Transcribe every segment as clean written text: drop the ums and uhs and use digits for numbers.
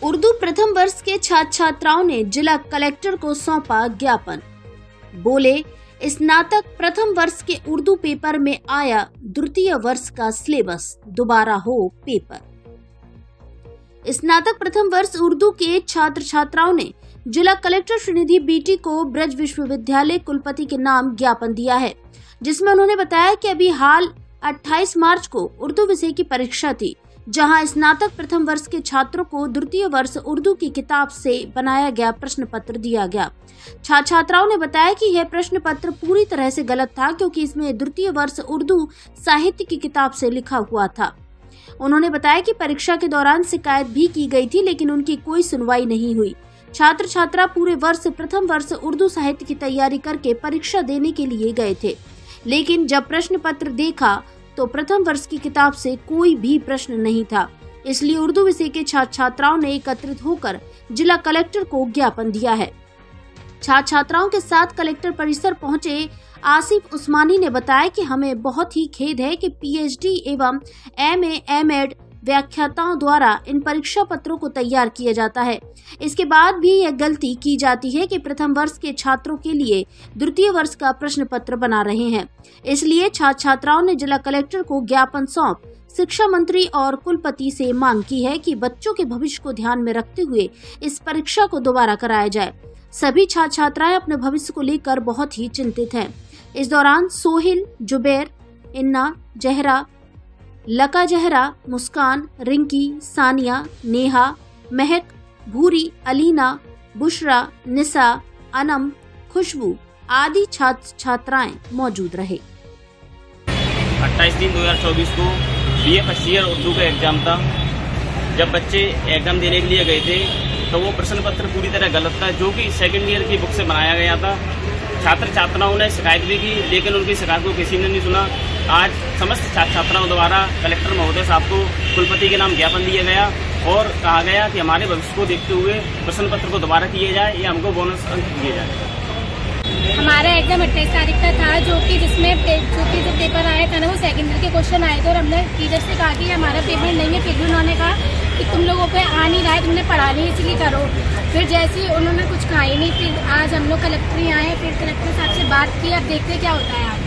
उर्दू प्रथम वर्ष के छात्र छात्राओं ने जिला कलेक्टर को सौंपा ज्ञापन। बोले, स्नातक प्रथम वर्ष के उर्दू पेपर में आया द्वितीय वर्ष का सिलेबस, दोबारा हो पेपर। स्नातक प्रथम वर्ष उर्दू के छात्र छात्राओं ने जिला कलेक्टर श्रीनिधि बीटी को ब्रज विश्वविद्यालय कुलपति के नाम ज्ञापन दिया है, जिसमें उन्होंने बताया कि अभी हाल 28 मार्च को उर्दू विषय की परीक्षा थी, जहां स्नातक प्रथम वर्ष के छात्रों को द्वितीय वर्ष उर्दू की किताब से बनाया गया प्रश्न पत्र दिया गया। छात्र छात्राओं ने बताया कि यह प्रश्न पत्र पूरी तरह से गलत था, क्योंकि इसमें द्वितीय वर्ष उर्दू साहित्य की किताब से लिखा हुआ था। उन्होंने बताया कि परीक्षा के दौरान शिकायत भी की गई थी, लेकिन उनकी कोई सुनवाई नहीं हुई। छात्र छात्रा पूरे वर्ष प्रथम वर्ष उर्दू साहित्य की तैयारी करके परीक्षा देने के लिए गए थे, लेकिन जब प्रश्न पत्र देखा तो प्रथम वर्ष की किताब से कोई भी प्रश्न नहीं था। इसलिए उर्दू विषय के छात्र छात्राओं ने एकत्रित होकर जिला कलेक्टर को ज्ञापन दिया है। छात्र छात्राओं के साथ कलेक्टर परिसर पहुंचे आसिफ उस्मानी ने बताया कि हमें बहुत ही खेद है कि पीएचडी एवं एमए एमएड व्याख्याताओं द्वारा इन परीक्षा पत्रों को तैयार किया जाता है। इसके बाद भी यह गलती की जाती है कि प्रथम वर्ष के छात्रों के लिए द्वितीय वर्ष का प्रश्न पत्र बना रहे हैं। इसलिए छात्र छात्राओं ने जिला कलेक्टर को ज्ञापन सौंप शिक्षा मंत्री और कुलपति से मांग की है कि बच्चों के भविष्य को ध्यान में रखते हुए इस परीक्षा को दोबारा कराया जाए। सभी छात्र छात्राएं अपने भविष्य को लेकर बहुत ही चिंतित हैं। इस दौरान सोहिल, जुबैर, इन्ना, जहरा, लका जहरा, मुस्कान, रिंकी, सानिया, नेहा, महक, भूरी, अलीना, बुशरा, निसा, अनम, खुशबू आदि छात्र छात्राएं मौजूद रहे। 28/3/2024 को बीए फर्स्ट ईयर उर्दू का एग्जाम था। जब बच्चे एग्जाम देने के लिए गए थे तो वो प्रश्न पत्र पूरी तरह गलत था, जो कि सेकेंड ईयर की बुक से बनाया गया था। छात्र छात्राओं ने शिकायत भी की, लेकिन उनकी शिकायत को किसी ने नहीं सुना। आज समस्त छात्र छात्राओं द्वारा कलेक्टर महोदय साहब को कुलपति के नाम ज्ञापन दिया गया और कहा गया कि हमारे भविष्य को देखते हुए प्रश्न पत्र को दोबारा किए जाए या हमको बोनस अंक दिए जाए। हमारा एग्जाम 28 तारीख का था, जो जो पेपर आया था ना, वो सेकेंड ईयर के क्वेश्चन आए थे और हमने टीचर से कहा कि हमारा पेपर नहीं है। फिर भी उन्होंने कहा कि तुम लोगों पे आ नहीं रहा है, तुमने पढ़ा नहीं, इसलिए करो। फिर जैसे ही उन्होंने कुछ कहा ही नहीं, फिर आज हम लोग कलेक्टर ही आए, फिर कलेक्टर साहब से बात की। अब देखते क्या होता है।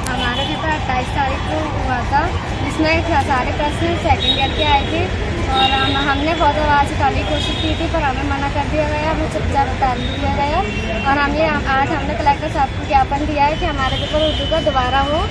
हमारा पेपर 28 तारीख को हुआ था, जिसमें सारे प्रश्न सेकेंड ईयर के आए थे और हमने बहुत आवाज़ उठाने की कोशिश की थी, पर हमें मना कर दिया गया, हमें चुपचाप उतार दिया गया। और आज हमने कलेक्टर साहब को ज्ञापन दिया है कि हमारे पेपर उर्दू का दोबारा हो